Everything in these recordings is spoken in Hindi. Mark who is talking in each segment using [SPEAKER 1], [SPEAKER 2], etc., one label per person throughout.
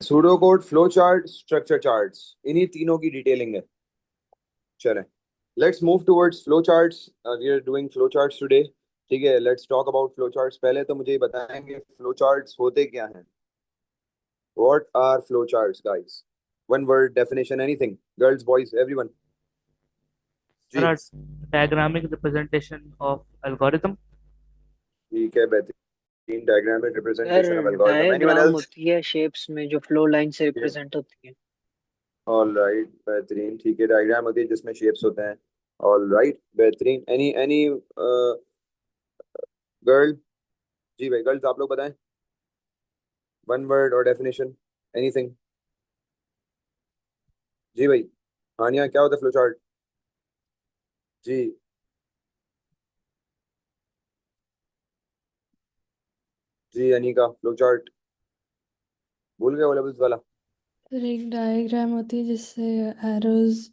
[SPEAKER 1] Pseudo code, flow chart, structure charts, इन्हीं तीनों की डिटेलिंग है। चलें, let's move towards flow charts. We are doing flow charts today. ठीक है, let's talk about flow charts. पहले तो मुझे ये बताएंगे फ्लो चार्ट्स होते क्या हैं। What are flow charts guys? One word definition, anything, girls boys everyone.
[SPEAKER 2] There
[SPEAKER 1] जी,
[SPEAKER 2] are diagrammic representation of algorithm.
[SPEAKER 1] ठीक है, बेहतरीन। Diagrammatic
[SPEAKER 3] sir
[SPEAKER 1] representation of algorithm, anyone
[SPEAKER 3] diagram
[SPEAKER 1] else?
[SPEAKER 3] होती है शेप्स में जो फ्लो लाइन से रिप्रेजेंट होती है।
[SPEAKER 1] ऑल राइट, बेहतरीन। ठीक है, डायग्राम होती है जिसमें शेप्स होते हैं। ऑल राइट, बेहतरीन। Any any girl? जी भाई, गर्ल्स आप लोग बताएं, वन वर्ड और डेफिनेशन, एनीथिंग। जी भाई, हानिया क्या होता है फ्लो चार्ट? जी जी, अनिका फ्लो चार्ट भूल गए, ओ लेवल्स वाला।
[SPEAKER 4] फिर एक डायग्राम होती है जिससे एरोज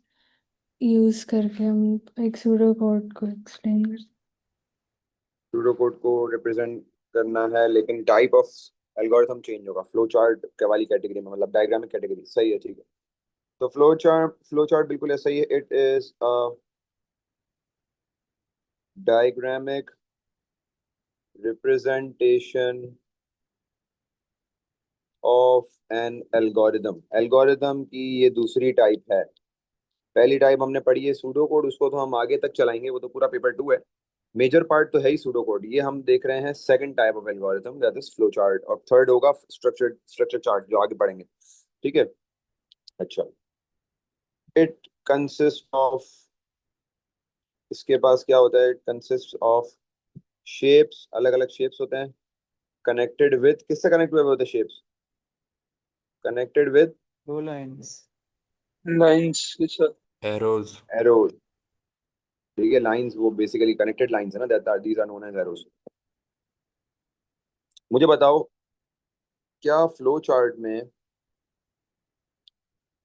[SPEAKER 4] यूज करके हम एक सूडो कोड को एक्सप्लेन कर सकते
[SPEAKER 1] सूडो कोड को रिप्रेजेंट करना है, लेकिन टाइप ऑफ एल्गोरिथम चेंज होगा फ्लो चार्ट के वाली कैटेगरी में, मतलब डायग्रामिक कैटेगरी। सही है, ठीक है। तो फ्लो चार्ट बिल्कुल ऐसा ही है। It is diagrammatic representation of an algorithm. Algorithm की ये दूसरी टाइप है। पहली टाइप हमने पढ़ी है सूडो कोड, उसको तो हम आगे तक चलाएंगे, वो तो पूरा पेपर 2 है। मेजर पार्ट तो है ही सूडो कोड। ये हम देख रहे हैं second type of algorithm, that is flow chart, और थर्ड होगा स्ट्रक्चर चार्ट जो आगे पढ़ेंगे। ठीक है, अच्छा। इट कंसिस्ट ऑफ, इसके पास क्या होता है? इट कंसिस्ट ऑफ शेप्स, अलग अलग शेप्स होते हैं, कनेक्टेड विद, किससे कनेक्ट हुए हुए होते हैं शेप्स? कनेक्टेड विद
[SPEAKER 5] दो lines.
[SPEAKER 3] Lines sir.
[SPEAKER 5] Arrows.
[SPEAKER 1] Arrows. ठीक है, लाइंस वो बेसिकली कनेक्टेड लाइंस है ना, that are these are known as arrows. मुझे बताओ, क्या फ्लो चार्ट में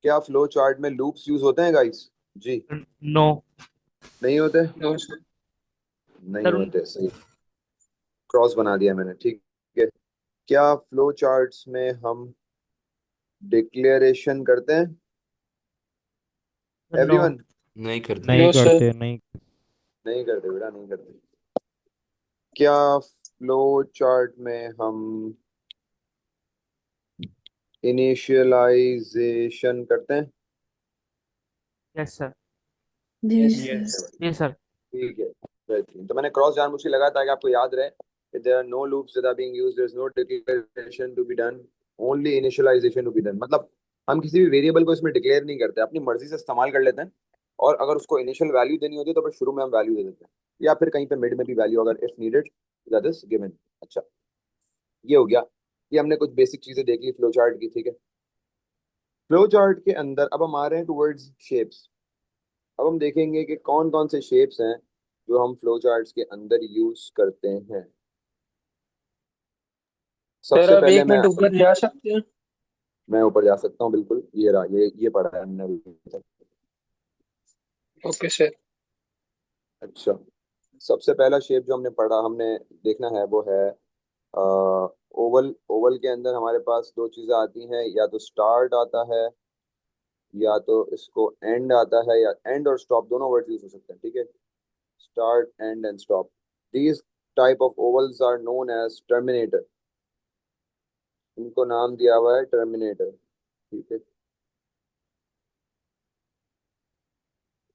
[SPEAKER 1] क्या फ्लो चार्ट में लूप्स यूज होते हैं गाइस? जी,
[SPEAKER 2] No.
[SPEAKER 1] नहीं होते?
[SPEAKER 3] No sir.
[SPEAKER 1] नहीं
[SPEAKER 2] Sir,
[SPEAKER 1] होते, सही। क्रॉस बना दिया मैंने, ठीक है। क्या फ्लो चार्ट्स में हम डिक्लेरेशन करते हैं?
[SPEAKER 2] no.
[SPEAKER 1] एवरीवन?
[SPEAKER 5] नहीं करते।
[SPEAKER 2] नहीं
[SPEAKER 3] नो सर।
[SPEAKER 2] करते, नहीं।
[SPEAKER 1] नहीं करते बेटा, नहीं करते। क्या फ्लो चार्ट में हम इनिशियलाइजेशन करते हैं?
[SPEAKER 2] Yes, sir.
[SPEAKER 4] हैं। जी
[SPEAKER 3] यस।
[SPEAKER 4] सर।
[SPEAKER 2] Yes, sir.
[SPEAKER 1] ठीक है, बेहतरीन। तो मैंने क्रॉस जानबूझ के लगाया ताकि आपको याद रहे। If there are no loops that are being used, there is no declaration to be done, only initialization to be done। मतलब हम किसी भी वेरिएबल को इसमें डिक्लेयर नहीं करते, अपनी मर्जी से इस्तेमाल कर लेते हैं। और अगर उसको इनिशियल वैल्यू देनी होती है तो फिर शुरू में हम वैल्यू दे देते हैं, या फिर कहीं पे मिड में भी वैल्यू अगर if needed, that is given. अच्छा, ये हो गया। ये हमने कुछ बेसिक चीजें देख ली फ्लो चार्ट की, ठीक है। फ्लो चार्ट के अंदर अब हम आ रहे हैं टुवर्ड्स शेप्स। अब हम देखेंगे कि कौन कौन से शेप्स हैं जो हम फ्लो चार्ट्स के अंदर यूज करते हैं।
[SPEAKER 3] सर
[SPEAKER 1] सबसे
[SPEAKER 3] आप
[SPEAKER 1] पहले
[SPEAKER 3] एक मिनट ऊपर जा सकते हैं?
[SPEAKER 1] मैं ऊपर जा सकता हूँ, बिल्कुल। ये रहा, ये पढ़ा है हमने अभी तक।
[SPEAKER 3] Okay sir.
[SPEAKER 1] अच्छा, सबसे पहला शेप जो हमने पढ़ा, हमने देखना है, वो है ओवल। ओवल के अंदर हमारे पास दो चीजें आती हैं, या तो स्टार्ट आता है, या तो इसको एंड आता है, या एंड और स्टॉप दोनों वर्ड यूज हो सकते हैं, ठीक है। Start, end end stop. These type of ovals are known as terminator. इनको नाम दिया हुआ है टर्मिनेटर, ठीक है।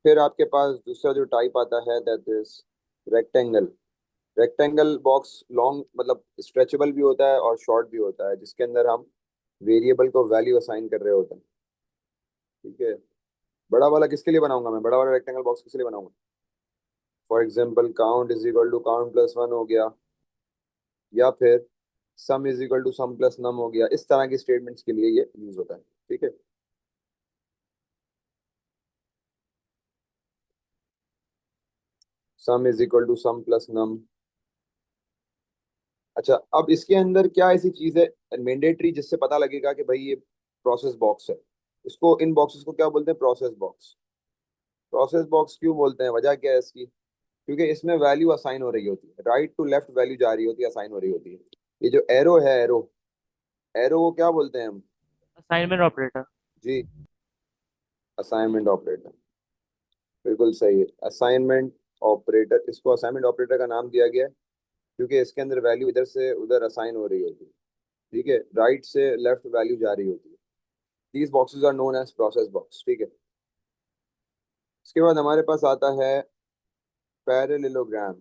[SPEAKER 1] फिर आपके पास दूसरा जो टाइप आता है, that is rectangle. Rectangle box long, मतलब स्ट्रेचेबल भी होता है और शॉर्ट भी होता है, जिसके अंदर हम वेरिएबल को वैल्यू असाइन कर रहे होते हैं, ठीक है। बड़ा वाला किसके लिए बनाऊंगा मैं? बड़ा वाला रेक्टेंगल बॉक्स किसके लिए बनाऊंगा? For example, count is equal to count plus one हो गया, या फिर sum is equal to sum plus num हो गया। इस तरह की स्टेटमेंट्स के लिए ये यूज होता है, ठीक है। Sum is equal to sum plus num. अच्छा, अब इसके अंदर क्या ऐसी चीज है मैंडेटरी जिससे पता लगेगा कि भाई ये प्रोसेस बॉक्स है? इसको, इन बॉक्सेस को क्या बोलते हैं? Process box. प्रोसेस बॉक्स क्यों बोलते हैं, वजह क्या है इसकी? क्योंकि इसमें वैल्यू असाइन हो रही होती है, राइट टू लेफ्ट वैल्यू जा रही होती है, असाइन हो रही होती है। ये जो एरो है, एरो, एरो को क्या बोलते हैं हम?
[SPEAKER 2] Assignment operator.
[SPEAKER 1] जी, असाइनमेंट ऑपरेटर, बिल्कुल सही है। असाइनमेंट ऑपरेटर, इसको असाइनमेंट ऑपरेटर का नाम दिया गया है क्योंकि इसके अंदर वैल्यू इधर से उधर असाइन हो रही होती है, ठीक है, राइट से लेफ्ट वैल्यू जा रही होती है। These boxes are known as process box, ठीक है। इसके बाद हमारे पास आता है पैरेललोग्राम।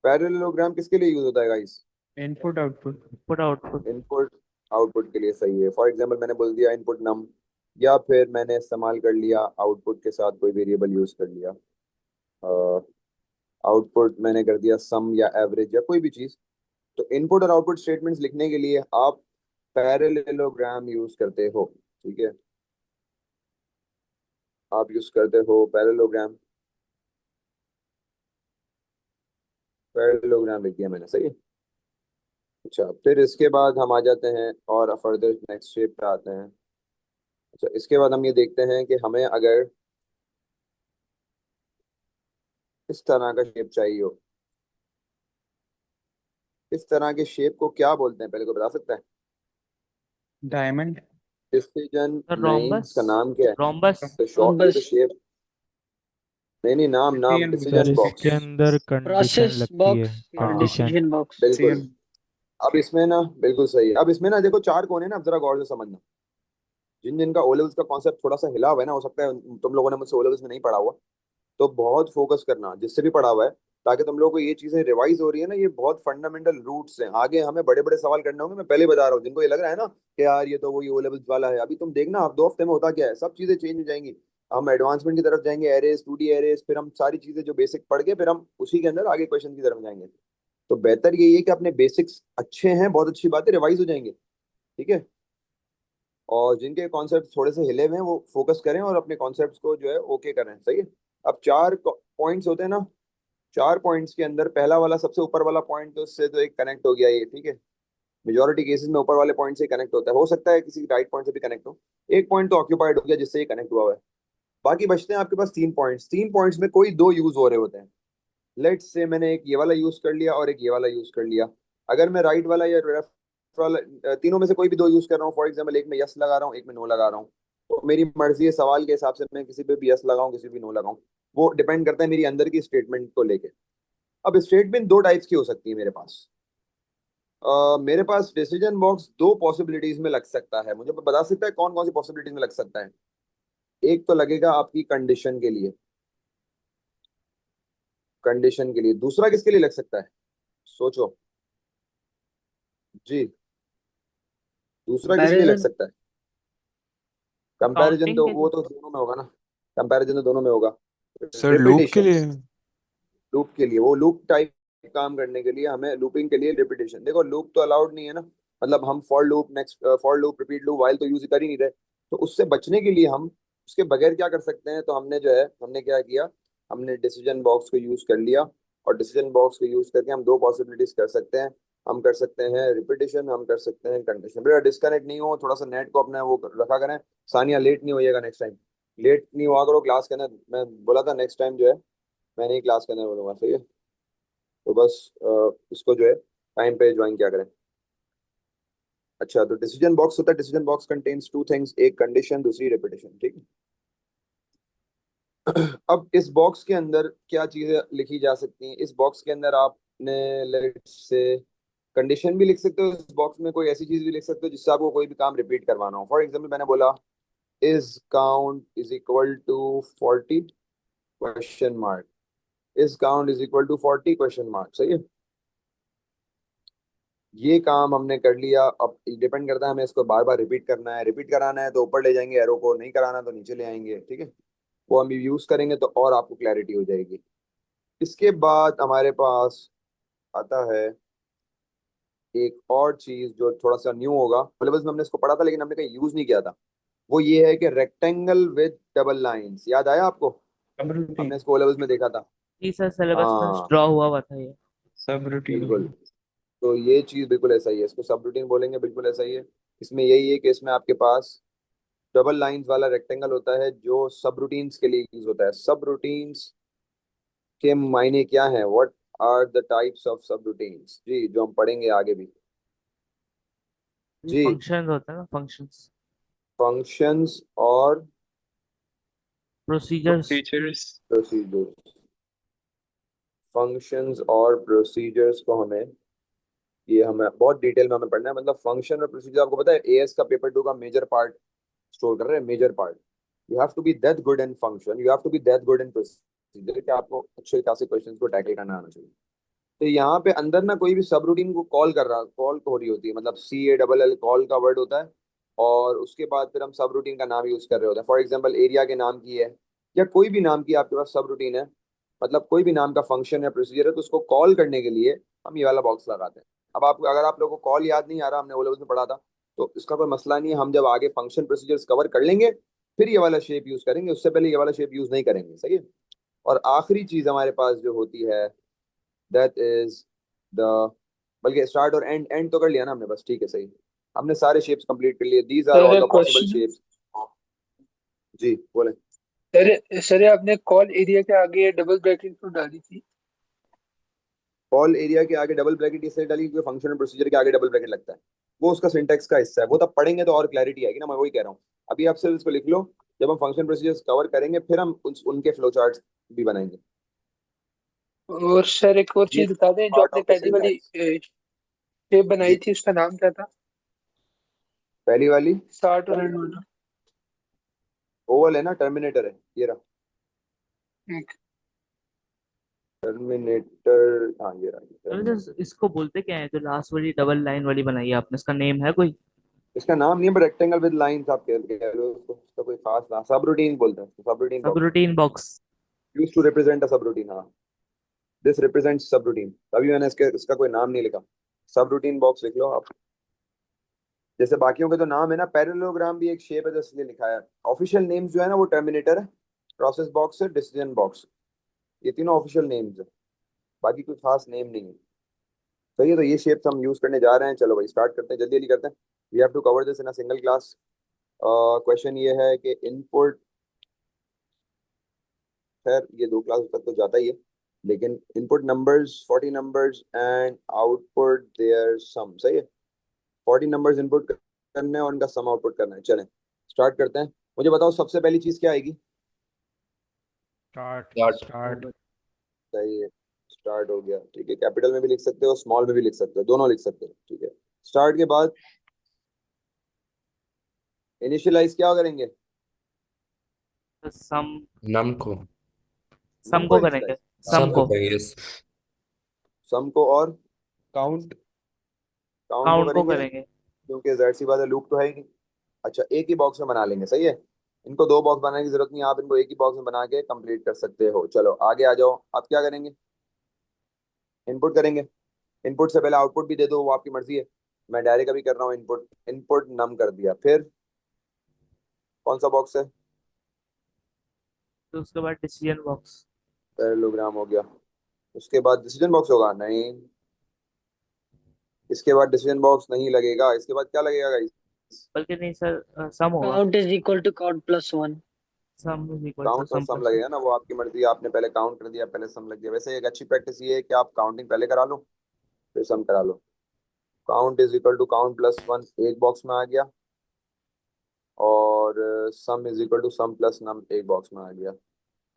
[SPEAKER 1] पैरेललोग्राम किसके लिए यूज होता है guys?
[SPEAKER 5] Input output.
[SPEAKER 2] Input output.
[SPEAKER 1] Input output के लिए, सही है। फॉर एग्जांपल मैंने बोल दिया इनपुट नम, या फिर मैंने इस्तेमाल कर लिया आउटपुट के साथ कोई वेरिएबल यूज कर लिया, आउटपुट मैंने कर दिया सम या एवरेज या कोई भी चीज। तो इनपुट और आउटपुट स्टेटमेंट्स लिखने के लिए आप पैरेललोग्राम यूज करते हो, ठीक है, आप यूज करते हो पैरेललोग्राम। पैरेललोग्राम लिख दिया मैंने, सही है। अच्छा, फिर इसके बाद हम आ जाते हैं और फर्दर नेक्स्ट शेप पे आते हैं। अच्छा, इसके बाद हम ये देखते हैं कि हमें अगर इस तरह का शेप चाहिए हो, इस तरह के शेप को क्या बोलते हैं, पहले को बता सकता है?
[SPEAKER 5] Diamond.
[SPEAKER 1] Decision
[SPEAKER 2] sir
[SPEAKER 1] lines
[SPEAKER 2] rhombus.
[SPEAKER 1] का नाम क्या है?
[SPEAKER 2] रोम्बस।
[SPEAKER 1] तो शॉर्ट
[SPEAKER 3] बस
[SPEAKER 1] तो शेप, नहीं नहीं, नाम नाम, डिसीजन
[SPEAKER 6] सर
[SPEAKER 1] बॉक्स।
[SPEAKER 6] इसके अंदर कंडीशन
[SPEAKER 3] प्रोसेस
[SPEAKER 6] लगती है।
[SPEAKER 3] बॉक्स या
[SPEAKER 1] हाँ
[SPEAKER 6] कंडीशन।
[SPEAKER 3] Decision box.
[SPEAKER 1] बिल्कुल। अब इसमें ना, बिल्कुल सही है। अब इसमें ना देखो चार कोने ना, अब जरा गौर से समझना। जिन जिनका ओ लेवल्स का कॉन्सेप्ट थोड़ा सा हिला हुआ है ना, हो सकता है तुम लोगों ने मुझसे ओ लेवल्स में नहीं पढ़ा हुआ, तो बहुत फोकस करना जिससे भी पढ़ा हुआ है, ताकि तुम लोगों को ये चीजें रिवाइज हो रही है ना, ये बहुत फंडामेंटल रूट्स हैं। आगे हमें बड़े बड़े सवाल करने होंगे, मैं पहले बता रहा हूँ। जिनको ये लग रहा है ना कि यार ये तो वही ओ लेवल्स वाला है, अभी तुम देखना आप 2 हफ्ते में होता क्या है, सब चीजें चेंज हो जाएंगी। हम एडवांसमेंट की तरफ जाएंगे, एरेज, 2D एरेज, फिर हम सारी चीजें जो बेसिक पढ़ के फिर हम उसी के अंदर आगे क्वेश्चन की तरफ जाएंगे। तो बेहतर यही है कि अपने बेसिक्स अच्छे हैं, बहुत अच्छी बात है, रिवाइज हो जाएंगे, ठीक है। और जिनके कॉन्सेप्ट थोड़े से हिले हुए हैं वो फोकस करें और अपने कॉन्सेप्ट्स को जो है ओके करें, सही है। अब चार पॉइंट्स होते हैं ना, चार पॉइंट्स के अंदर पहला वाला सबसे ऊपर वाला पॉइंट, तो उससे तो एक कनेक्ट हो गया ये, ठीक है। मेजोरिटी केसेस में ऊपर वाले पॉइंट से कनेक्ट होता है, हो सकता है किसी राइट पॉइंट से भी कनेक्ट हो। एक पॉइंट तो ऑक्यूपाइड हो गया जिससे ये कनेक्ट हुआ है। बाकी बचते हैं आपके पास 3 पॉइंट्स। 3 पॉइंट्स में कोई दो यूज हो रहे होते हैं। लेट्स से मैंने एक ये वाला यूज कर लिया और एक ये वाला यूज कर लिया। अगर मैं राइट वाला या लेफ्ट वाला, तीनों में से कोई भी दो यूज कर रहा हूँ, फॉर एग्जाम्पल एक में यस लगा रहा हूँ, एक में नो लगा रहा हूँ, तो मेरी मर्जी है, सवाल के हिसाब से मैं किसी पे भी यस लगाऊं, किसी पे भी नो लगाऊं, वो डिपेंड करता है मेरी अंदर की स्टेटमेंट को लेके। अब स्टेटमेंट दो टाइप्स की हो सकती है मेरे पास। मेरे पास डिसीजन बॉक्स दो पॉसिबिलिटीज में लग सकता है। मुझे बता सकता है कौन कौन सी पॉसिबिलिटीज में लग सकता है? एक तो लगेगा आपकी कंडीशन के लिए, कंडीशन के लिए। दूसरा किसके लिए लग सकता है, सोचो जी, दूसरा किस लिए लग
[SPEAKER 3] कंपैरिजन।
[SPEAKER 1] सकता है? कंपैरिजन
[SPEAKER 2] काउंटिंग
[SPEAKER 1] तो
[SPEAKER 2] के
[SPEAKER 1] वो
[SPEAKER 2] लिए।
[SPEAKER 1] तो दोनों में होगा ना, कंपैरिजन तो दोनों में होगा।
[SPEAKER 5] सर लूप के
[SPEAKER 1] रिपीटेशन,
[SPEAKER 5] लिए।
[SPEAKER 1] लूप के लिए, वो लूप टाइप काम करने के लिए हमें लूपिंग के लिए रिपीटेशन। देखो लूप तो अलाउड नहीं है ना, मतलब हम for loop, next for loop, repeat loop, while तो यूज कर ही नहीं रहे। तो उससे बचने के लिए हम उसके बगैर क्या कर सकते हैं, तो हमने जो है, हमने क्या किया, हमने डिसीजन बॉक्स को यूज कर लिया। और डिसीजन बॉक्स को यूज करके हम दो पॉसिबिलिटीज कर सकते हैं। हम कर सकते हैं रिपीटेशन, हम कर सकते हैं कंडीशन। बेटा डिस्कनेक्ट नहीं हो, थोड़ा सा नेट को अपना वो रखा करें। सानिया लेट नहीं होइएगा नेक्स्ट टाइम, लेट नहीं हुआ करो क्लास के अंदर। मैं बोला था नेक्स्ट टाइम जो है मैं नहीं क्लास के अंदर बोलूंगा, सही है। तो बस इसको जो है टाइम पे ज्वाइन किया करें। अच्छा, तो डिसीजन बॉक्स होता है, decision box contains two things, एक कंडीशन, दूसरी रिपीटेशन, ठीक है। अब इस बॉक्स के अंदर क्या चीजें लिखी जा सकती हैं? इस बॉक्स के अंदर आपने लेट्स से कंडीशन भी लिख सकते हो, इस बॉक्स में कोई ऐसी चीज भी लिख सकते हो जिससे आपको कोई भी काम रिपीट करवाना हो। फॉर एग्जाम्पल मैंने बोला is count is equal to 40 question mark, is count is equal to 40 question mark, सही है। ये काम हमने कर लिया। अब डिपेंड करता है हमें इसको बार बार रिपीट करना है, रिपीट कराना है तो ऊपर ले जाएंगे एरो को, नहीं कराना तो नीचे ले आएंगे, ठीक है। वो हम यूज करेंगे तो और आपको क्लैरिटी हो जाएगी। इसके बाद हमारे पास आता है एक और चीज जो थोड़ा सा न्यू होगा, सिलेबस में हमने इसको पढ़ा था लेकिन हमने कहीं यूज नहीं किया था। वो ये है कि रेक्टेंगल विद डबल लाइंस, याद आया आपको?
[SPEAKER 5] सब रूटीन।
[SPEAKER 1] हमने इसको सिलेबस में देखा था।
[SPEAKER 2] जी सर, सिलेबस में
[SPEAKER 1] हाँ
[SPEAKER 2] ड्रॉ हुआ था ये।
[SPEAKER 5] सब
[SPEAKER 1] बिल्कुल।
[SPEAKER 5] रूटीन।
[SPEAKER 1] तो ये चीज बिल्कुल ऐसा ही है, इसको सब रूटीन बोलेंगे, बिल्कुल ऐसा ही है। इसमें यही है कि इसमें आपके पास डबल लाइंस वाला रेक्टेंगल होता है जो सब रूटीन्स के लिए यूज होता है। सब रूटीन्स के मायने क्या है, what are the types of subroutines, जी, जो हम पढ़ेंगे आगे भी। जी।
[SPEAKER 2] फंक्शंस होता है ना, फंक्शंस,
[SPEAKER 1] फंक्शंस और
[SPEAKER 2] प्रोसीजर्स।
[SPEAKER 3] Features
[SPEAKER 1] procedures. फंक्शंस और प्रोसीजर्स को हमें, ये हमें बहुत डिटेल में हमें पढ़ना है। मतलब फंक्शन और प्रोसीजर, आपको पता है एएस का पेपर 2 का मेजर पार्ट स्टोर कर रहे हैं, major part. You have to be that good in function, you have to be that good in procedure कि आपको अच्छे खासे क्वेश्चंस को टैकल करना आना चाहिए। तो यहाँ पे अंदर ना कोई भी सब रूटीन को कॉल हो रही होती है, मतलब CALL कॉल का वर्ड होता है, और उसके बाद फिर हम सब रूटीन का नाम यूज कर रहे होते हैं। फॉर एग्जांपल एरिया के नाम की है, या कोई भी नाम की आपके पास सब रूटीन है, मतलब कोई भी नाम का फंक्शन या प्रोसीजर है, तो उसको कॉल करने के लिए हम ये वाला बॉक्स लगाते हैं। अब आप, अगर आप लोगों को कॉल याद नहीं आ रहा, हमने वो लेवल में पढ़ा था, तो इसका कोई मसला नहीं है। हम जब आगे फंक्शन प्रोसीजर्स कवर कर लेंगे फिर ये वाला शेप यूज करेंगे, उससे पहले ये वाला शेप यूज नहीं करेंगे, सही है। और आखिरी चीज हमारे पास जो होती है, दैट इज द, बल्कि स्टार्ट और एंड, एंड तो कर लिया ना हमने, बस ठीक है, सही। हमने सारे शेप्स कंप्लीट कर लिए। दीज आर
[SPEAKER 3] सर
[SPEAKER 1] ऑल
[SPEAKER 3] एक
[SPEAKER 1] द पॉसिबल
[SPEAKER 3] क्वेश्चन।
[SPEAKER 1] शेप्स। जी बोले।
[SPEAKER 3] सर आपने कॉल एरिया के आगे डबल ब्रैकेट क्यों डाली थी?
[SPEAKER 1] कॉल एरिया के आगे डबल ब्रैकेट इसलिए डाली क्योंकि फंक्शन और प्रोसीजर के आगे डबल ब्रैकेट लगता है, वो उसका सिंटेक्स का हिस्सा है। वो तब पढ़ेंगे तो और क्लैरिटी आएगी ना, मैं वही कह रहा हूँ। अभी आप सिर्फ इसको लिख लो, जब हम फंक्शन प्रोसीजर्स कवर करेंगे फिर हम उनके फ्लो चार्ट्स भी बनाएंगे।
[SPEAKER 3] और सर एक और
[SPEAKER 1] ये
[SPEAKER 3] चीज बता दें, जो
[SPEAKER 1] पार्ट
[SPEAKER 3] आपने
[SPEAKER 1] ऑफ द
[SPEAKER 3] पहली वाली
[SPEAKER 1] सिंटैक्स।
[SPEAKER 3] शेप बनाई
[SPEAKER 1] जी।
[SPEAKER 3] थी उसका नाम क्या था?
[SPEAKER 1] पहली वाली
[SPEAKER 3] स्टार्ट और एंड वाला।
[SPEAKER 1] ओवल है ना, टर्मिनेटर है, ये रहा
[SPEAKER 3] एक
[SPEAKER 1] टर्मिनेटर। हाँ ये रहा
[SPEAKER 2] चलो
[SPEAKER 1] टर्मिनेटर।
[SPEAKER 2] जस्ट इसको बोलते क्या है, जो लास्ट वाली डबल लाइन वाली बनाई है आपने, इसका नेम है कोई?
[SPEAKER 1] इसका नाम नहीं है, बट रेक्टेंगल विद लाइंस आप कह रहे हो उसको, उसका कोई खास नाम, सब रूटीन बोलते हैं उसको, subroutine
[SPEAKER 2] sub
[SPEAKER 1] box.
[SPEAKER 2] Routine box.
[SPEAKER 1] Use to represent a subroutine, हाँ। दिस रिप्रेजेंट्स सब रूटीन, तभी मैंने इसका कोई नाम नहीं लिखा। सब रूटीन बॉक्स लिख लो आप। जैसे बाकियों के तो नाम है ना, पैरेललोग्राम भी एक शेप है, तो इसलिए लिखा है। ऑफिशियल नेम्स जो है ना, वो टर्मिनेटर है, प्रोसेस बॉक्स है, डिसीजन बॉक्स, ये तीनों ऑफिशियल नेम्स है, बाकी कोई खास नेम नहीं है। सही है, तो ये शेप्स हम यूज करने जा रहे हैं। चलो भाई स्टार्ट करते हैं, जल्दी जल्दी करते हैं। We have to cover this in a single class. Question ये है कि इनपुट, खैर ये 2 क्लास तक तो जाता ही है, लेकिन input numbers 40 numbers and output their sum, सही है। 40 नंबर्स इनपुट करने हैं और उनका सम आउटपुट करना है। चलें स्टार्ट करते हैं। मुझे बताओ सबसे पहली चीज क्या आएगी?
[SPEAKER 5] Start.
[SPEAKER 6] Start.
[SPEAKER 5] Start.
[SPEAKER 1] सही है, स्टार्ट हो गया, ठीक है। कैपिटल में भी लिख सकते हो, स्मॉल में भी लिख सकते हो, दोनों लिख सकते हो, ठीक है। स्टार्ट के बाद इनिशियलाइज क्या करेंगे?
[SPEAKER 2] सम,
[SPEAKER 6] नम को
[SPEAKER 1] नम
[SPEAKER 2] सम
[SPEAKER 1] को
[SPEAKER 2] को करेंगे,
[SPEAKER 1] इनिशियलाइज,
[SPEAKER 2] सम
[SPEAKER 6] सम को
[SPEAKER 2] को,
[SPEAKER 6] करेंगे।
[SPEAKER 1] सम को, और
[SPEAKER 5] Count.
[SPEAKER 1] काउंट को
[SPEAKER 2] काउंट को
[SPEAKER 1] करेंगे,
[SPEAKER 2] करेंगे।
[SPEAKER 1] क्योंकि जाहिर सी बात है लूप तो है ही नहीं। अच्छा, एक ही बॉक्स में बना लेंगे, सही है। इनको 2 बॉक्स बनाने की जरूरत नहीं है, आप इनको एक ही बॉक्स में बना के कंप्लीट कर सकते हो। चलो आगे आ जाओ, आप क्या करेंगे? इनपुट करेंगे। इनपुट से पहले आउटपुट भी दे दो, वो आपकी मर्जी है। मैं डायरेक्ट अभी कर रहा हूँ इनपुट, इनपुट नम कर दिया। फिर कौन सा बॉक्स है?
[SPEAKER 2] तो उसके बाद डिसीजन बॉक्स।
[SPEAKER 1] पैरेललोग्राम हो गया। उसके बाद डिसीजन बॉक्स होगा नहीं, इसके बाद डिसीजन बॉक्स नहीं लगेगा, इसके बाद क्या लगेगा गाइस?
[SPEAKER 2] बल्कि नहीं सर, सम होगा।
[SPEAKER 3] Count is equal to count plus one.
[SPEAKER 2] Sum is equal to
[SPEAKER 1] count और
[SPEAKER 2] सम
[SPEAKER 1] सम
[SPEAKER 2] प्लस वन।
[SPEAKER 1] लगेगा ना, वो आपकी मर्जी है। आपने पहले काउंट कर दिया, पहले सम लग गया। वैसे एक अच्छी प्रैक्टिस ये है कि आप काउंटिंग पहले करा लो, फिर सम करा लो। Count is equal to count plus one एक बॉक्स में आ गया, और sum is equal to sum plus num एक बॉक्स में आ गया।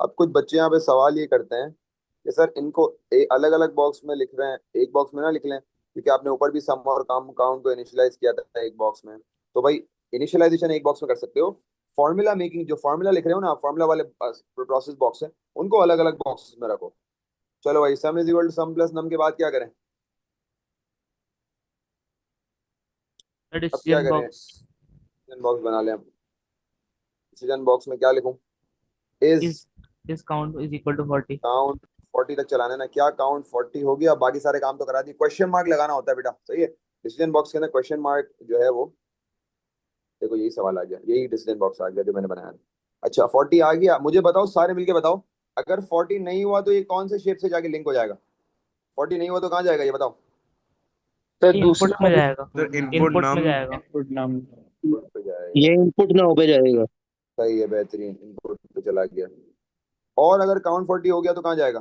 [SPEAKER 1] अब कुछ बच्चे यहाँ पे सवाल ये करते हैं कि सर इनको अलग अलग बॉक्स में लिख रहे हैं, एक बॉक्स में ना लिख लें, क्योंकि आपने ऊपर भी सम और काउंट को इनिशियलाइज किया था एक बॉक्स में। तो भाई इनिशियलाइजेशन एक बॉक्स में कर सकते हो, फॉर्मूला मेकिंग, जो फॉर्मूला लिख रहे हो ना, फॉर्मूला वाले प्रोसेस बॉक्स है, उनको अलग अलग बॉक्स में रखो। चलो भाई, sum is equal to sum plus num के बाद क्या करें? अब क्या
[SPEAKER 2] डिसीजन
[SPEAKER 1] करें?
[SPEAKER 2] बॉक्स।
[SPEAKER 1] डिसीजन बॉक्स बना लें हम। डिसीजन बॉक्स में क्या लिखूं? Is
[SPEAKER 2] is is count is equal to 40।
[SPEAKER 1] Count 40 तक चलाने ना, क्या काउंट 40 हो गया? बाकी सारे काम तो करा दिए। क्वेश्चन मार्क लगाना होता है बेटा, सही है। डिसीजन बॉक्स के अंदर क्वेश्चन मार्क जो है वो, देखो यही सवाल आ गया, यही डिसीजन बॉक्स आ गया जो मैंने बनाया। अच्छा 40 आ गया, मुझे बताओ, सारे मिलके बताओ, अगर 40 नहीं हुआ तो ये कौन से शेप से जाके लिंक हो जाएगा? 40 नहीं हुआ तो कहाँ जाएगा ये बताओ?
[SPEAKER 3] सर
[SPEAKER 2] इनपुट
[SPEAKER 3] दूसरा
[SPEAKER 2] में
[SPEAKER 3] वाली
[SPEAKER 2] जाएगा,
[SPEAKER 5] The input
[SPEAKER 2] इनपुट में
[SPEAKER 5] num.
[SPEAKER 2] जाएगा।
[SPEAKER 5] Input num.
[SPEAKER 1] इनपुट पे जाएगा।
[SPEAKER 6] ये इनपुट ना हो पे जाएगा।
[SPEAKER 1] सही है, बेहतरीन, इनपुट पे चला गया। और अगर काउंट 40 हो गया तो कहाँ जाएगा?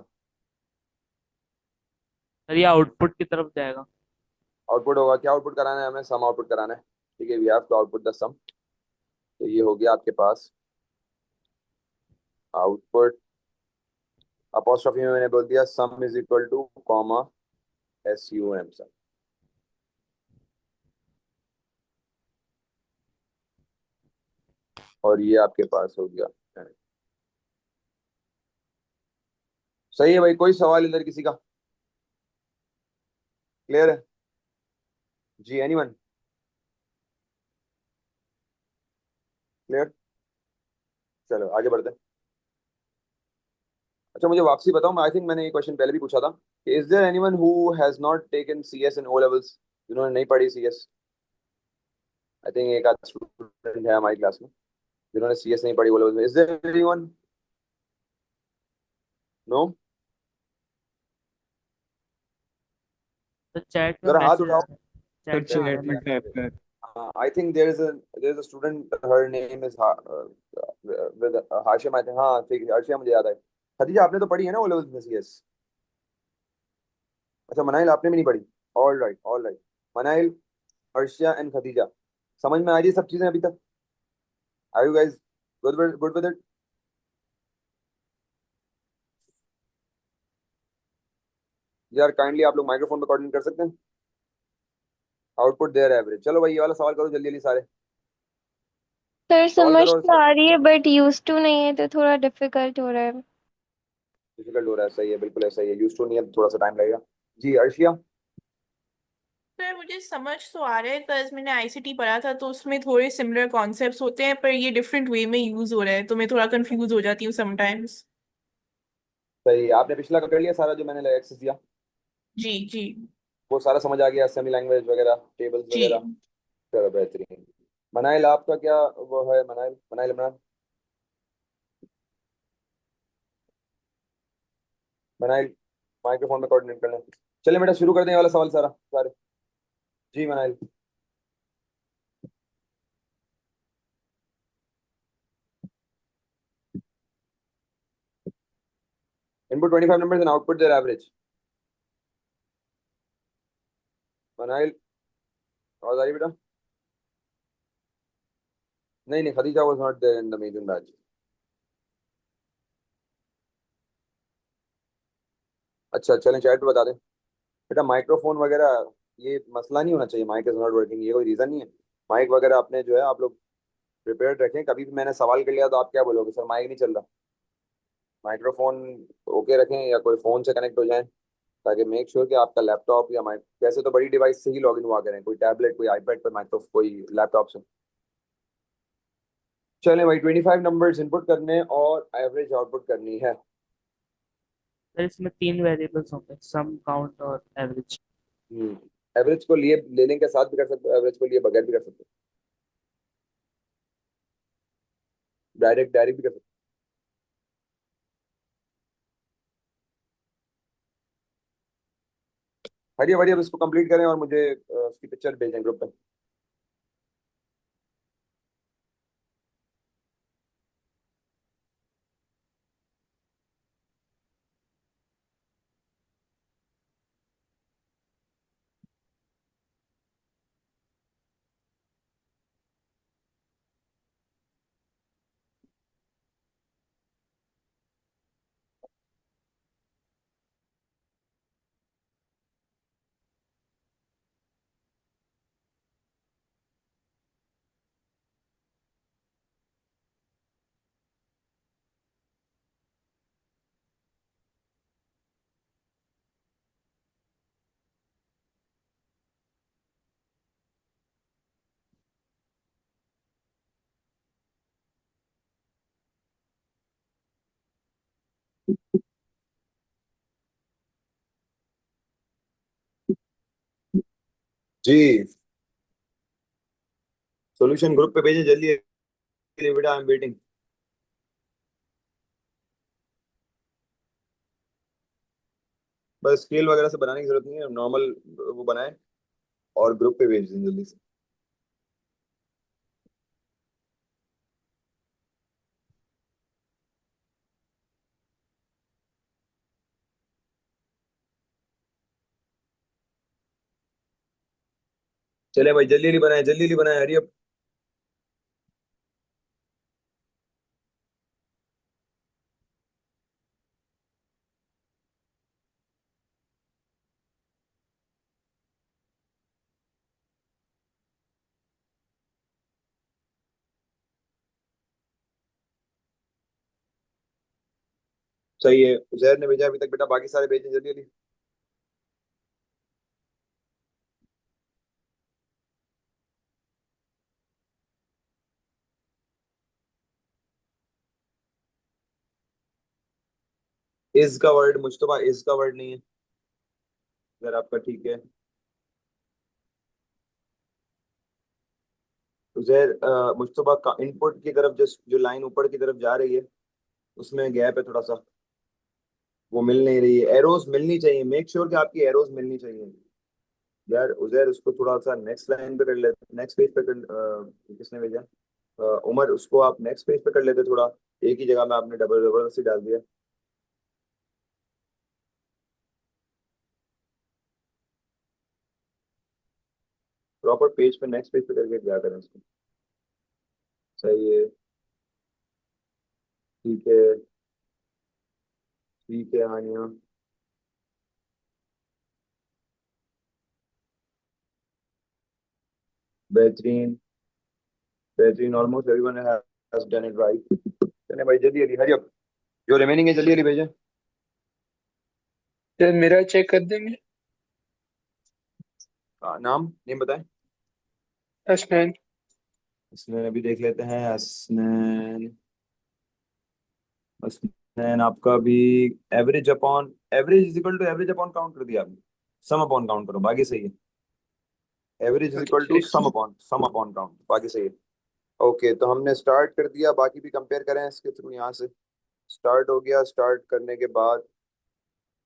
[SPEAKER 2] सर ये आउटपुट की तरफ जाएगा।
[SPEAKER 1] आउटपुट होगा, क्या आउटपुट कराना है हमें? सम आउटपुट कराना है। ठीक है, we have to output the sum. तो ये हो गया आपके पास आउटपुट। अपॉस्ट्रोफी में मैंने बोल दिया सम is equal to comma SUM सम। और ये आपके पास हो गया। सही है भाई, कोई सवाल इधर किसी का? क्लियर है जी? Anyone clear? चलो आगे बढ़ते हैं। अच्छा मुझे वापसी बताओ, मैं आई थिंक मैंने ये क्वेश्चन पहले भी पूछा था कि is there anyone who has not taken CS in O levels, जिन्होंने नहीं पढ़ी CS? आई थिंक एक आध स्टूडेंट है हमारी क्लास में जिन्होंने CS नहीं पढ़ी O लेवल्स में। Is there anyone? नो?
[SPEAKER 2] तो चैट में
[SPEAKER 1] जरा हाथ
[SPEAKER 2] मैसेज आ
[SPEAKER 1] उठाओ।
[SPEAKER 2] रहा है,
[SPEAKER 5] सर
[SPEAKER 2] चैट में आ रहा है
[SPEAKER 5] चैट में
[SPEAKER 2] मैसेज।
[SPEAKER 5] टाइप कर।
[SPEAKER 1] I think there is a student, her name is with Hashim. I think हाँ ठीक है, अर्शिया मुझे याद है। खदीजा आपने तो पढ़ी है ना O लेवल्स में CS? अच्छा मनाइल आपने भी नहीं पढ़ी? All right all right. Manail, Arshiya and Khadija, समझ में आ रही है सब चीजें अभी तक? Are you guys good with it? यार काइंडली आप लोग माइक्रोफोन पे कोऑर्डिनेट कर सकते हैं? Output their average. चलो भाई ये वाला सवाल करो जल्दी जल्दी सारे।
[SPEAKER 7] सर
[SPEAKER 1] सवाल
[SPEAKER 7] समझ
[SPEAKER 1] करो और
[SPEAKER 7] तो आ रही है बट यूज टू नहीं है तो थोड़ा डिफिकल्ट हो रहा है।
[SPEAKER 1] डिफिकल्ट हो रहा है, सही है, बिल्कुल ऐसा ही है, यूज टू नहीं है तो थोड़ा सा टाइम लगेगा। जी अर्शिया?
[SPEAKER 8] सर मुझे समझ तो आ रहा है, बिकॉज मैंने ICT पढ़ा था तो उसमें थोड़े सिमिलर कॉन्सेप्ट्स होते हैं, पर ये डिफरेंट वे में यूज हो रहा है तो मैं थोड़ा कंफ्यूज हो जाती हूँ समटाइम्स।
[SPEAKER 1] सही है, आपने पिछला कर लिया सारा जो मैंने एक्सेस दिया?
[SPEAKER 8] जी जी।
[SPEAKER 1] वो सारा समझ आ गया, असेंबली लैंग्वेज वगैरह, टेबल्स
[SPEAKER 8] जी
[SPEAKER 1] वगैरह? चलो बेहतरीन। मनाइल आपका क्या वो है? मनाइल, मनाइल इमरान, मनाइल माइक्रोफोन में कोऑर्डिनेट करना। चलिए बेटा शुरू कर दें ये वाला सवाल सारा सारे। जी Manail. Input 25 numbers and output their average। Manail आवाज आ रही बेटा? नहीं नहीं, Khadija was not there in the meeting batch. अच्छा चलें चैट पे बता दें। बेटा माइक्रोफोन वगैरह ये मसला नहीं होना चाहिए, माइक इज नॉट वर्किंग ये कोई रीजन नहीं है। माइक वगैरह अपने जो है आप लोग प्रिपेयर्ड रखें, कभी भी मैंने सवाल कर लिया तो आप क्या बोलोगे, सर माइक नहीं चल रहा। माइक्रोफोन ओके रखें या कोई फोन से कनेक्ट हो जाए, ताकि मेक श्योर कि आपका लैपटॉप या माइक, वैसे तो बड़ी डिवाइस से ही लॉग इन हुआ करें, कोई टैबलेट कोई आईपैड पर माइक्रो कोई लैपटॉप से। चलें भाई 25 नंबर्स इनपुट करने और एवरेज आउटपुट करनी है।
[SPEAKER 2] सर इसमें 3 वेरिएबल्स होंगे, सम, काउंट और एवरेज।
[SPEAKER 1] एवरेज को लिए लेने के साथ भी कर सकते हो, एवरेज को लिए बगैर भी कर सकते हो, डायरेक्ट डायरेक्ट भी कर सकते हो। हरिए हरिए अब इसको कंप्लीट करें और मुझे उसकी पिक्चर भेजें ग्रुप पे। जी सॉल्यूशन ग्रुप पे भेजें जल्दी, बेटा आई एम वेटिंग। बस स्केल वगैरह से बनाने की जरूरत नहीं है, नॉर्मल वो बनाएं और ग्रुप पे भेज दें जल्दी से। चले भाई, जल्दी जल्दी बनाए, हरी अप। सही है, उजैर ने भेजा अभी तक, बेटा बाकी सारे भेजें जल्दी जल्दी। इज का वर्ड मुश्तबा, इज का वर्ड नहीं है, अगर आपका ठीक है। उजैर मुश्तबा का इनपुट की तरफ जो लाइन ऊपर की तरफ जा रही है उसमें गैप है थोड़ा सा, वो मिल नहीं रही है। एरोज मिलनी चाहिए, मेक श्योर कि आपकी एरोज मिलनी चाहिए। यार उजैर उसको थोड़ा सा नेक्स्ट लाइन पे कर लेते, नेक्स्ट पेज पे कर, किसने भेजा? उमर, उसको आप नेक्स्ट पेज पे कर लेते थोड़ा, एक ही जगह में आपने डबल जबरदस्ती डाल दिया। प्रॉपर पेज पे नेक्स्ट पेज पे करके क्या करें उसको। सही है, ठीक है, ठीक है हानिया। बेहतरीन, बेहतरीन, almost everyone has done it right. चले भाई जल्दी जल्दी, हरी अप, जो रिमेनिंग है जल्दी जल्दी भेजें।
[SPEAKER 3] सर मेरा चेक कर देंगे।
[SPEAKER 1] नाम नेम बताएं।
[SPEAKER 3] हसनैन।
[SPEAKER 1] हसनैन, अभी देख लेते हैं। हसनैन, हसनैन आपका भी average upon average is equal to average upon count कर दिया आपने, सम अपॉन काउंट करो, बाकी सही है। Average is equal to sum upon count, बाकी सही है। ओके, तो हमने स्टार्ट कर दिया, बाकी भी कंपेयर करें इसके थ्रू। यहाँ से स्टार्ट हो गया, स्टार्ट करने के बाद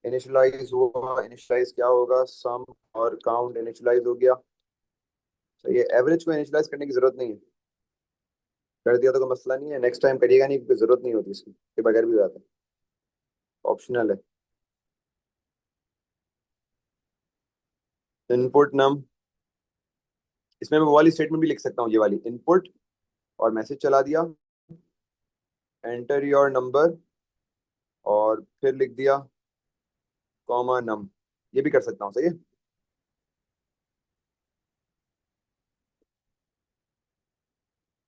[SPEAKER 1] इनिशियलाइज हुआ, इनिशियलाइज क्या होगा, सम और काउंट इनिशियलाइज हो गया। सही है, एवरेज को इनिशियलाइज करने की जरूरत नहीं है, कर दिया तो कोई मसला नहीं है, नेक्स्ट टाइम करिएगा नहीं क्योंकि जरूरत नहीं होती इसकी, के बगैर भी हो जाता है, ऑप्शनल है। इनपुट नम, इसमें मैं वो वाली स्टेटमेंट भी लिख सकता हूँ, ये वाली इनपुट और मैसेज चला दिया, एंटर योर नंबर और फिर लिख दिया कॉमा नम, ये भी कर सकता हूँ। सही है,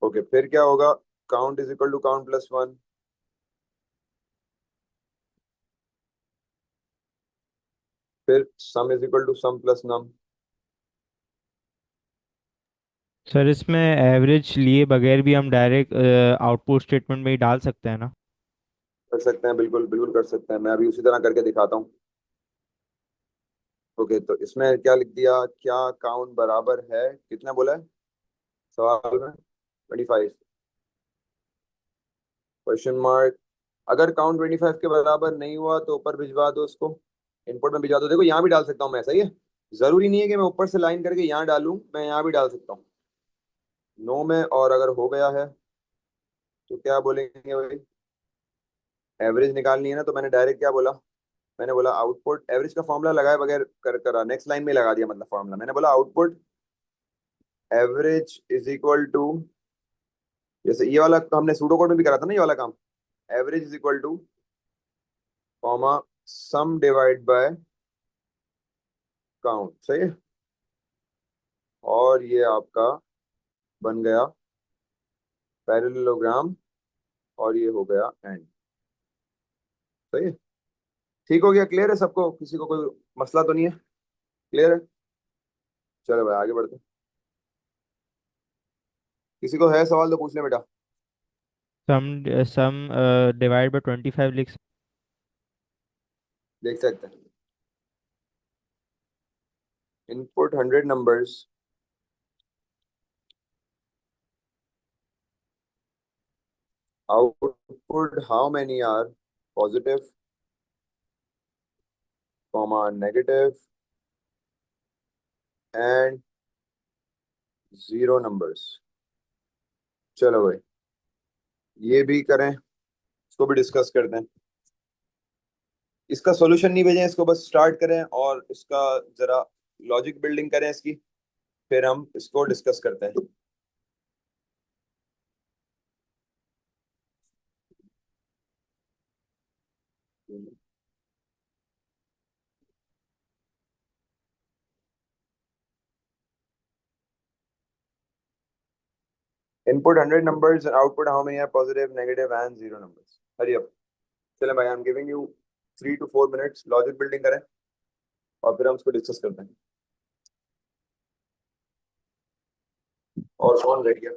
[SPEAKER 1] ओके, फिर क्या होगा, count is equal to count plus one, फिर sum is equal to sum plus num.
[SPEAKER 9] Sir इसमें एवरेज लिए बगैर भी हम डायरेक्ट आउटपुट स्टेटमेंट में ही डाल सकते हैं ना?
[SPEAKER 1] कर सकते हैं, बिल्कुल बिल्कुल कर सकते हैं, मैं अभी उसी तरह करके दिखाता हूँ। ओके, तो इसमें क्या लिख दिया, क्या काउंट बराबर है, कितना बोला है सवाल में, 25 क्वेश्चन मार्क। अगर काउंट 25 के बराबर नहीं हुआ तो ऊपर भिजवा दो उसको, इनपुट में भिजवा दो। देखो यहाँ भी डाल सकता हूँ मैं, सही है, जरूरी नहीं है कि मैं ऊपर से लाइन करके यहाँ डालूं, मैं यहाँ भी डाल सकता हूँ नो में। और अगर हो गया है तो क्या बोलेंगे भाई, एवरेज निकालनी है ना, तो मैंने डायरेक्ट क्या बोला, मैंने बोला आउटपुट, एवरेज का फॉर्मूला लगाए बगैर कर करा, नेक्स्ट लाइन में लगा दिया, मतलब फॉर्मूला मैंने बोला output average is equal to, जैसे ये वाला हमने सूडो कोड में भी करा था ना ये वाला काम, average is equal to comma sum divide by count. सही है, और ये आपका बन गया पैरेललोग्राम, और ये हो गया एंड। सही है, ठीक हो गया, क्लियर है सबको, किसी को कोई मसला तो नहीं है, क्लियर है? चलो भाई आगे बढ़ते हैं, किसी को है सवाल तो पूछ ले बेटा।
[SPEAKER 9] सम डिवाइड बाय 25 लिख
[SPEAKER 1] देख सकते हैं, input 100 numbers, output how many are positive comma negative and 0 numbers। चलो भाई ये भी करें, इसको भी डिस्कस करते हैं। इसका सॉल्यूशन नहीं भेजें, इसको बस स्टार्ट करें और इसका जरा लॉजिक बिल्डिंग करें इसकी, फिर हम इसको डिस्कस करते हैं। Input 100 numbers, output how many are positive, negative and zero numbers? Hurry up. चलें भाई, I'm giving you 3 to 4 minutes, logic building करें और फिर हम उसको डिस्कस करते हैं। और कौन रह गया?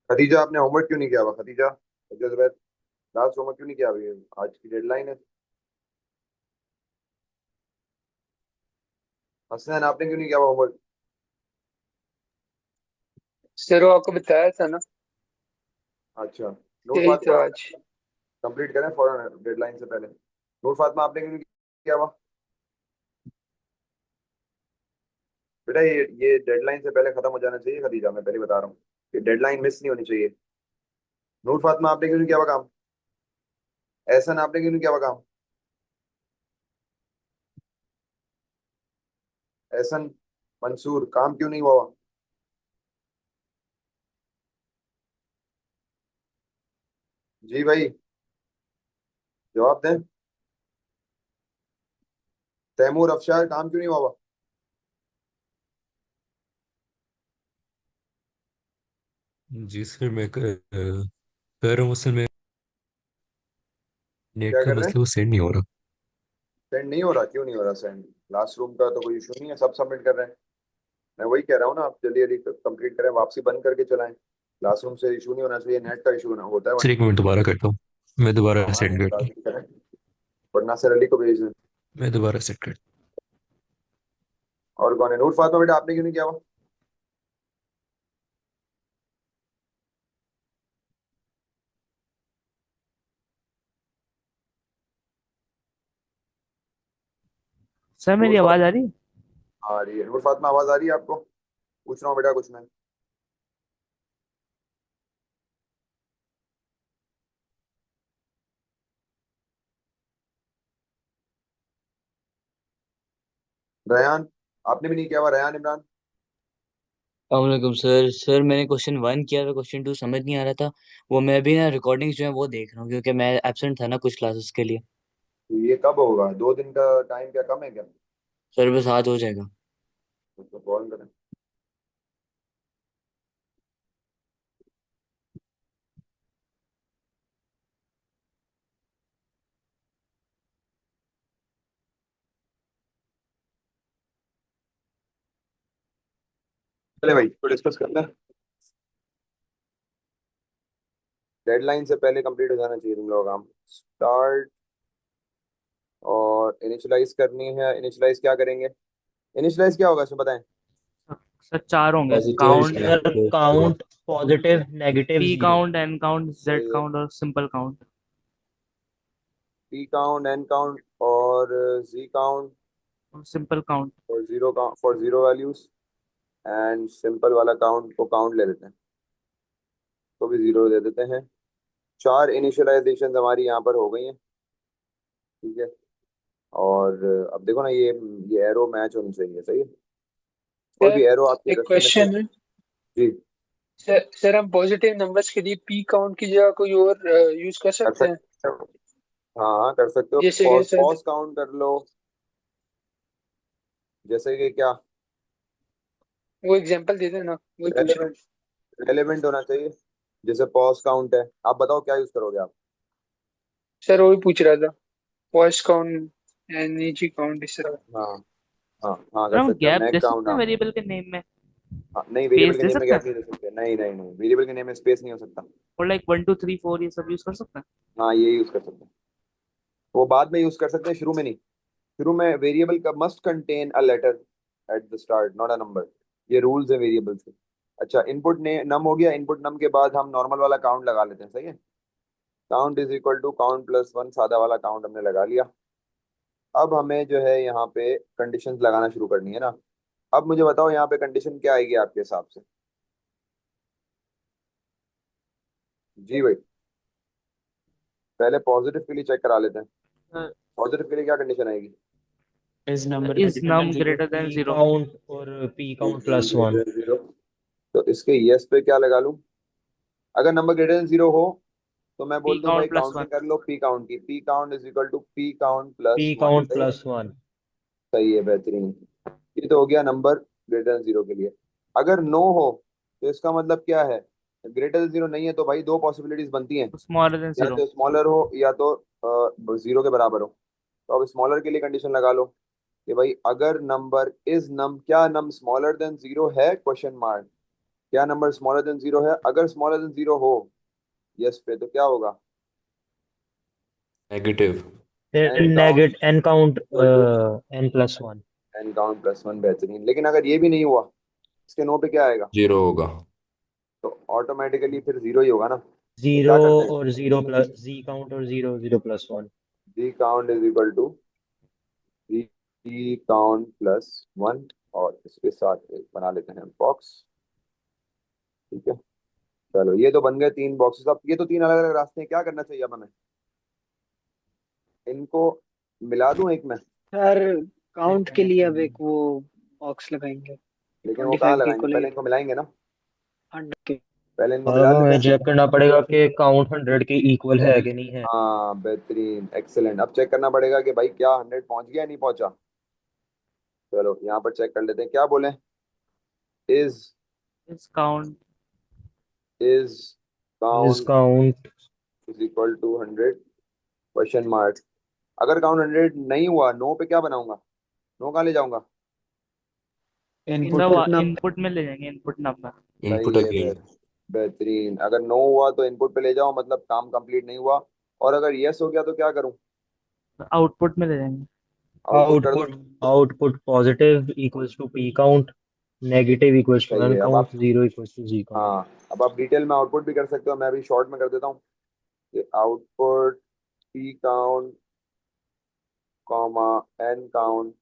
[SPEAKER 1] खदीजा, आपने होमवर्क क्यों नहीं किया हुआ? खदीजा, खदीजा जुबैर, लास्ट होमवर्क क्यों नहीं किया अभी? आज की डेडलाइन है। हसनैन, आपने क्यों नहीं किया हुआ होमवर्क?
[SPEAKER 3] सर वो आपको बताया था ना,
[SPEAKER 1] अच्छा, नूर
[SPEAKER 3] यही तो
[SPEAKER 1] फातिमा,
[SPEAKER 3] आज।
[SPEAKER 1] कंप्लीट करें फौरन डेडलाइन से पहले। नूर फातिमा, आपने क्यों नहीं किया हुआ? बेटा ये डेडलाइन से पहले खत्म हो जाना चाहिए खदीजा, मैं पहले बता रहा हूँ, ये डेडलाइन मिस नहीं होनी चाहिए। नूर फातिमा, आपने क्यों नहीं किया हुआ काम? एहसन, आपने क्यों नहीं किया हुआ काम? एहसन, मंसूर, काम क्यों नहीं हुआ? जी भाई, जवाब दें। तैमूर, अफशार, काम क्यों नहीं हुआ?
[SPEAKER 6] जी सर, मैं कर रहा हूँ असल में। नेट
[SPEAKER 1] क्या
[SPEAKER 6] का
[SPEAKER 1] कर रहे हैं?
[SPEAKER 6] मसला वो सेंड नहीं हो रहा।
[SPEAKER 1] सेंड नहीं हो रहा? क्यों नहीं हो रहा सेंड? क्लासरूम का तो कोई इशू नहीं है, सब सबमिट कर रहे हैं। मैं वही कह रहा हूँ ना, आप जल्दी जल्दी कंप्लीट करें, वापसी बंद करके चलाएं। क्लासरूम से इशू नहीं होना चाहिए, नेट का इशू होना होता है
[SPEAKER 6] सर एक मिनट, दोबारा करता हूँ। मैं दोबारा
[SPEAKER 1] हाँ
[SPEAKER 6] सेंड करता हूँ।
[SPEAKER 1] लाजमी करें, वरना सर अली को भेज दें।
[SPEAKER 6] मैं दोबारा सेंड करता
[SPEAKER 1] और कौन है? नूर फातिमा बेटा, आपने क्यों नहीं किया हुआ?
[SPEAKER 2] सर मेरी
[SPEAKER 1] नूर
[SPEAKER 2] आवाज
[SPEAKER 1] फातिमा
[SPEAKER 2] आ रही है?
[SPEAKER 1] आ रही है। नूर फातिमा, आवाज आ रही है आपको? पूछ रहा हूँ बेटा कुछ मैं। रयान, आपने भी नहीं किया हुआ? रयान इमरान,
[SPEAKER 10] वालेकुम सर। सर मैंने क्वेश्चन 1 किया था, क्वेश्चन 2 समझ नहीं आ रहा था। वो मैं भी ना रिकॉर्डिंग्स जो है वो देख रहा हूँ, क्योंकि मैं एब्सेंट था ना कुछ क्लासेस के लिए।
[SPEAKER 1] तो ये कब होगा? 2 दिन का टाइम क्या कम है क्या?
[SPEAKER 10] सर बस आज हो जाएगा।
[SPEAKER 1] उसको कॉल करें। चले भाई, तो डिस्कस करते हैं। डेडलाइन से पहले कंप्लीट हो जाना चाहिए तुम लोग काम। स्टार्ट, और इनिशियलाइज करनी है। इनिशियलाइज क्या करेंगे? इनिशियलाइज क्या होगा इसमें बताएं?
[SPEAKER 2] सर 4 होंगे,
[SPEAKER 6] हूँ।
[SPEAKER 2] Count,
[SPEAKER 5] count, positive, negative,
[SPEAKER 2] P
[SPEAKER 5] zero.
[SPEAKER 2] Count, N count, Z
[SPEAKER 1] सही है।
[SPEAKER 2] काउंट और simple count.
[SPEAKER 1] P count, N count और जी काउंट
[SPEAKER 2] और सिंपल काउंट।
[SPEAKER 1] और zero count for zero values, and simple वाला काउंट को काउंट ले लेते हैं, तो भी जीरो दे देते हैं। 4 इनिशियलाइजेशन हमारी यहाँ पर हो गई हैं, ठीक है। और अब देखो ना, ये एरो मैच होनी चाहिए, सही है। कोई
[SPEAKER 3] सर
[SPEAKER 1] भी एरो आपके
[SPEAKER 3] एक
[SPEAKER 1] रास्ते में
[SPEAKER 3] क्वेश्चन है।
[SPEAKER 1] जी,
[SPEAKER 3] सर हम पॉजिटिव नंबर्स के लिए पी काउंट की जगह कोई और यूज कर
[SPEAKER 1] कर
[SPEAKER 3] सकते हैं?
[SPEAKER 1] सकते हो। हाँ हाँ, कर सकते हो।
[SPEAKER 3] जैसे कि
[SPEAKER 1] पॉज
[SPEAKER 3] सर
[SPEAKER 1] पॉज काउंट कर लो, जैसे कि क्या?
[SPEAKER 3] वो एग्जांपल दे देना, वही पूछ रहा हूँ।
[SPEAKER 1] रेलेवेंट, रेलेवेंट होना चाहिए। जैसे पॉज काउंट है, आप बताओ क्या यूज करोगे आप?
[SPEAKER 3] सर वही पूछ रहा था, वॉइस काउंट, एनईजी काउंट, इस तरह।
[SPEAKER 1] हाँ हाँ हाँ,
[SPEAKER 2] सर
[SPEAKER 1] कर
[SPEAKER 2] हम
[SPEAKER 1] सकते हो।
[SPEAKER 2] गैप
[SPEAKER 1] मैक
[SPEAKER 2] दे
[SPEAKER 1] काउंट,
[SPEAKER 2] सकते हैं
[SPEAKER 1] हाँ।
[SPEAKER 2] वेरिएबल के नेम में?
[SPEAKER 1] हाँ, नहीं वेरिएबल
[SPEAKER 2] स्पेस
[SPEAKER 1] के
[SPEAKER 2] दे
[SPEAKER 1] नेम में
[SPEAKER 2] सकते
[SPEAKER 1] गैप
[SPEAKER 2] हैं
[SPEAKER 1] नहीं दे सकते, नहीं नहीं नहीं, वेरिएबल के नेम में स्पेस नहीं हो सकता।
[SPEAKER 2] और लाइक 1 2 3 4 ये सब यूज कर सकते हैं?
[SPEAKER 1] हाँ ये यूज कर सकते हैं, वो बाद में यूज कर सकते हैं, शुरू में नहीं। शुरू में वेरिएबल का must contain a letter at the start, not a number. ये रूल्स है वेरिएबल से। अच्छा, इनपुट ने नम हो गया, इनपुट नम के बाद हम नॉर्मल वाला काउंट लगा लेते हैं, सही है। Count is equal to count plus 1, सादा वाला काउंट हमने लगा लिया। अब हमें जो है यहाँ पे कंडीशंस लगाना शुरू करनी है ना। अब मुझे बताओ यहाँ पे कंडीशन क्या आएगी आपके हिसाब से? जी भाई, पहले पॉजिटिव के लिए चेक करा लेते हैं। पॉजिटिव के लिए क्या कंडीशन आएगी?
[SPEAKER 5] Is number
[SPEAKER 2] is num greater than
[SPEAKER 5] P
[SPEAKER 2] 0?
[SPEAKER 5] Count और पी काउंट प्लस 1।
[SPEAKER 1] 0। तो इसके यस पे क्या लगा लूं? अगर नंबर ग्रेटर देन 0 हो तो मैं
[SPEAKER 2] पी
[SPEAKER 1] बोल दूं भाई
[SPEAKER 2] काउंट प्लस
[SPEAKER 1] काउंटिंग
[SPEAKER 2] 1।
[SPEAKER 1] कर लो पी काउंट की, P count is equal to P count plus
[SPEAKER 5] P
[SPEAKER 1] 1,
[SPEAKER 5] count
[SPEAKER 1] सही है।
[SPEAKER 5] प्लस 1।
[SPEAKER 1] सही है, बेहतरीन। ये तो हो गया नंबर ग्रेटर देन 0 के लिए। अगर नो हो तो इसका मतलब क्या है? ग्रेटर देन 0 नहीं है तो भाई दो पॉसिबिलिटीज बनती हैं,
[SPEAKER 2] स्मॉलर देन
[SPEAKER 1] या
[SPEAKER 2] 0।
[SPEAKER 1] तो स्मॉलर हो या तो 0 के बराबर हो। तो अब स्मॉलर के लिए कंडीशन लगा लो कि भाई अगर नंबर इज नम, क्या नम स्मॉलर देन 0 है, क्वेश्चन मार्क। क्या नंबर स्मॉलर देन 0 है? अगर स्मॉलर देन 0 हो यस पे तो क्या होगा?
[SPEAKER 6] Negative.
[SPEAKER 5] Negate N count
[SPEAKER 1] equal to
[SPEAKER 5] N plus 1।
[SPEAKER 1] N count plus 1, बेहतरीन। लेकिन अगर ये भी नहीं हुआ, इसके नो पे क्या आएगा?
[SPEAKER 6] 0 होगा।
[SPEAKER 1] तो ऑटोमेटिकली फिर 0 ही होगा ना। तो
[SPEAKER 5] 0
[SPEAKER 1] क्या करते हैं?
[SPEAKER 5] और 0 प्लस जी काउंट और 0 0 plus 1।
[SPEAKER 1] G count is equal to G count plus 1, और इसके साथ एक बना लेते हैं बॉक्स। ठीक है, चलो ये तो बन गए 3 बॉक्सेस। अब ये तो 3 अलग अलग रास्ते हैं, क्या करना चाहिए अब हमें? इनको मिला दूं एक में?
[SPEAKER 3] सर काउंट के लिए अब एक वो बॉक्स लगाएंगे
[SPEAKER 1] लेकिन वो कहाँ
[SPEAKER 3] 25 के
[SPEAKER 1] लगाएंगे?
[SPEAKER 3] इक्वल
[SPEAKER 1] पहले इनको मिलाएंगे ना,
[SPEAKER 3] 100 के।
[SPEAKER 1] पहले इनको
[SPEAKER 5] अब
[SPEAKER 1] मिला लेते
[SPEAKER 5] हमें
[SPEAKER 1] हैं।
[SPEAKER 5] चेक करना पड़ेगा कि काउंट 100 के इक्वल है कि नहीं है।
[SPEAKER 1] हाँ बेहतरीन, एक्सेलेंट। अब चेक करना पड़ेगा कि भाई क्या 100 पहुंच गया नहीं पहुंचा। चलो यहाँ पर चेक कर लेते हैं, क्या बोले? Is
[SPEAKER 2] is count
[SPEAKER 1] is
[SPEAKER 5] is
[SPEAKER 1] count
[SPEAKER 5] count
[SPEAKER 1] is equal to 100, question mark. अगर काउंट 100 नहीं हुआ, नो पे क्या बनाऊंगा? नो कहाँ ले जाऊंगा?
[SPEAKER 2] सब इनपुट में ले जाएंगे, इनपुट नंबर।
[SPEAKER 6] इनपुट
[SPEAKER 1] सही है,
[SPEAKER 6] अगेन।
[SPEAKER 1] बेहतरीन। अगर नो हुआ तो इनपुट पे ले जाओ, मतलब काम कंप्लीट नहीं हुआ। और अगर यस हो गया तो क्या करूं?
[SPEAKER 2] आउटपुट में ले जाएंगे।
[SPEAKER 1] आउटपुट कर दो।
[SPEAKER 5] Output positive equals to P count, negative equals to
[SPEAKER 1] सही
[SPEAKER 5] एन
[SPEAKER 1] है। अब
[SPEAKER 5] काउंट,
[SPEAKER 1] आप,
[SPEAKER 5] 0 इक्वल्स टू जी काउंट।
[SPEAKER 1] हाँ अब आप डिटेल में आउटपुट भी कर सकते हो, मैं अभी शॉर्ट में कर देता हूँ। Output P count comma N count,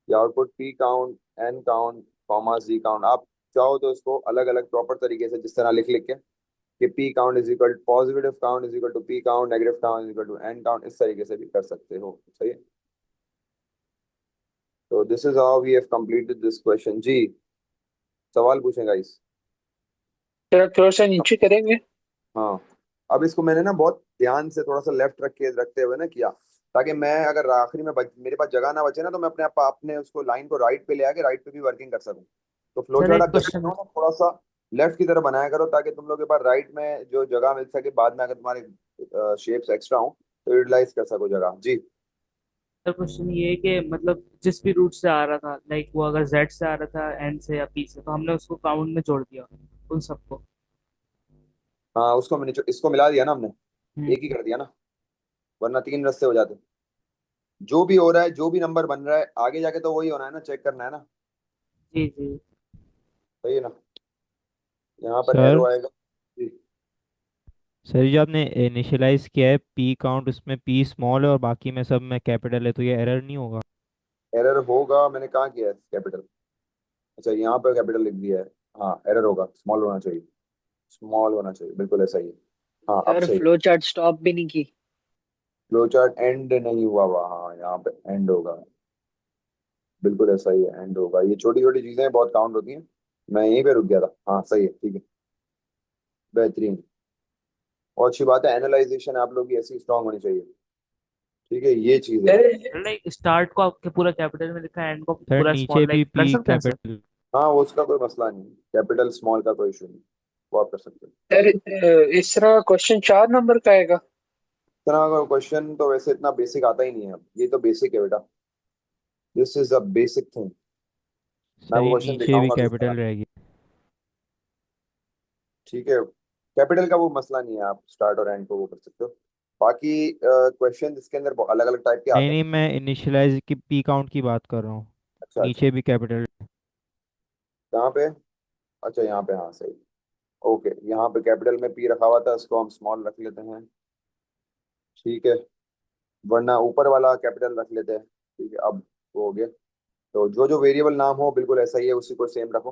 [SPEAKER 1] या output P count N count comma G count. आप चाहो तो इसको अलग अलग प्रॉपर तरीके से जिस तरह लिख लिख के कि P count is equal positive count is equal to P count, negative count is equal to N count, इस तरीके से भी कर सकते हो, सही है। तो this is how we have completed this question. जी, सवाल पूछें गाइस?
[SPEAKER 3] सर थोड़ा सा नीचे करेंगे।
[SPEAKER 1] हाँ, अब इसको मैंने ना बहुत ध्यान से थोड़ा सा लेफ्ट रख के रखते हुए ना किया, ताकि मैं अगर आखिरी में मेरे पास जगह ना बचे ना, तो मैं अपने उसको लाइन को राइट पे ले आके राइट पे भी वर्किंग कर सकूं। तो फ्लो
[SPEAKER 2] सर
[SPEAKER 1] चार्ट
[SPEAKER 2] एक
[SPEAKER 1] आप जब भी
[SPEAKER 2] क्वेश्चन
[SPEAKER 1] बनाओ ना, थोड़ा सा लेफ्ट की तरफ बनाया करो, ताकि तुम लोग के पास राइट में जो जगह मिल सके, बाद में अगर तुम्हारे शेप्स एक्स्ट्रा हो तो यूटिलाइज कर सको जगह। जी,
[SPEAKER 2] सर क्वेश्चन ये है कि मतलब जिस भी रूट से आ रहा था, लाइक वो अगर जेड से आ रहा था, एन से या पी से, तो हमने उसको काउंट में जोड़ दिया उन सबको।
[SPEAKER 1] हाँ उसको मैंने इसको मिला दिया ना हमने, एक ही
[SPEAKER 2] हम्म।
[SPEAKER 1] कर दिया ना, वरना 3 रास्ते हो जाते। जो भी हो रहा है, जो भी नंबर बन रहा है आगे जाके तो वही होना है ना, चेक करना है ना,
[SPEAKER 2] जी जी।
[SPEAKER 1] सही है ना। यहाँ पर
[SPEAKER 9] सर
[SPEAKER 1] एरो आएगा। जी,
[SPEAKER 9] सर ये जो आपने इनिशियलाइज किया है पी काउंट, उसमें पी स्मॉल है और बाकी में सब में कैपिटल है, तो ये एरर नहीं होगा?
[SPEAKER 1] एरर होगा, मैंने कहाँ किया है कैपिटल? अच्छा यहाँ पे कैपिटल लिख दिया है। हाँ एरर होगा, स्मॉल होना चाहिए, स्मॉल होना चाहिए, बिल्कुल ऐसा ही है। हाँ अब
[SPEAKER 3] सर
[SPEAKER 1] सही।
[SPEAKER 3] फ्लो चार्ट स्टॉप भी नहीं की।
[SPEAKER 1] फ्लो चार्ट एंड नहीं हुआ हुआ, हाँ यहाँ पे एंड होगा, बिल्कुल ऐसा ही है, एंड होगा। ये छोटी छोटी चीजें बहुत काउंट होती हैं, मैं यहीं पे रुक गया था। हाँ सही है, ठीक है, बेहतरीन। और अच्छी बात है, एनालाइजेशन आप लोग की ऐसी स्ट्रांग होनी चाहिए, ठीक है, ये चीज है।
[SPEAKER 2] लाइक स्टार्ट को आपके पूरा कैपिटल में लिखा है, एंड को
[SPEAKER 9] सर
[SPEAKER 2] पूरा
[SPEAKER 9] नीचे
[SPEAKER 2] स्मॉल,
[SPEAKER 9] भी
[SPEAKER 2] लाइक कर
[SPEAKER 9] पी
[SPEAKER 2] सकते हैं सर?
[SPEAKER 9] कैपिटल।
[SPEAKER 1] हाँ वो उसका कोई मसला नहीं, कैपिटल स्मॉल का कोई इशू नहीं, वो आप कर सकते हो।
[SPEAKER 3] सर इस तरह क्वेश्चन 4 नंबर का आएगा।
[SPEAKER 1] इस तरह का क्वेश्चन तो वैसे इतना बेसिक आता ही नहीं है, अब ये तो बेसिक है बेटा, this is a basic thing. मैं
[SPEAKER 9] सर
[SPEAKER 1] वो
[SPEAKER 9] ये
[SPEAKER 1] क्वेश्चन
[SPEAKER 9] नीचे भी
[SPEAKER 1] दिखाऊंगा किस
[SPEAKER 9] कैपिटल
[SPEAKER 1] तरह।
[SPEAKER 9] रहेगी।
[SPEAKER 1] ठीक है, कैपिटल का वो मसला नहीं है, आप स्टार्ट और एंड को वो कर सकते हो। बाकी क्वेश्चन इसके अंदर अलग अलग टाइप के
[SPEAKER 9] नहीं
[SPEAKER 1] आते
[SPEAKER 9] नहीं,
[SPEAKER 1] हैं।
[SPEAKER 9] मैं इनिशियलाइज की पी काउंट की बात कर रहा हूँ।
[SPEAKER 1] अच्छा अच्छा,
[SPEAKER 9] नीचे भी कैपिटल।
[SPEAKER 1] कहाँ पे? अच्छा यहाँ पे, हाँ सही। ओके, यहाँ पे कैपिटल में पी रखा हुआ था, इसको हम स्मॉल रख लेते हैं। ठीक है, वरना ऊपर वाला कैपिटल रख लेते हैं। ठीक है, अब वो हो गया। तो जो जो वेरिएबल नाम हो बिल्कुल ऐसा ही है, उसी को सेम रखो।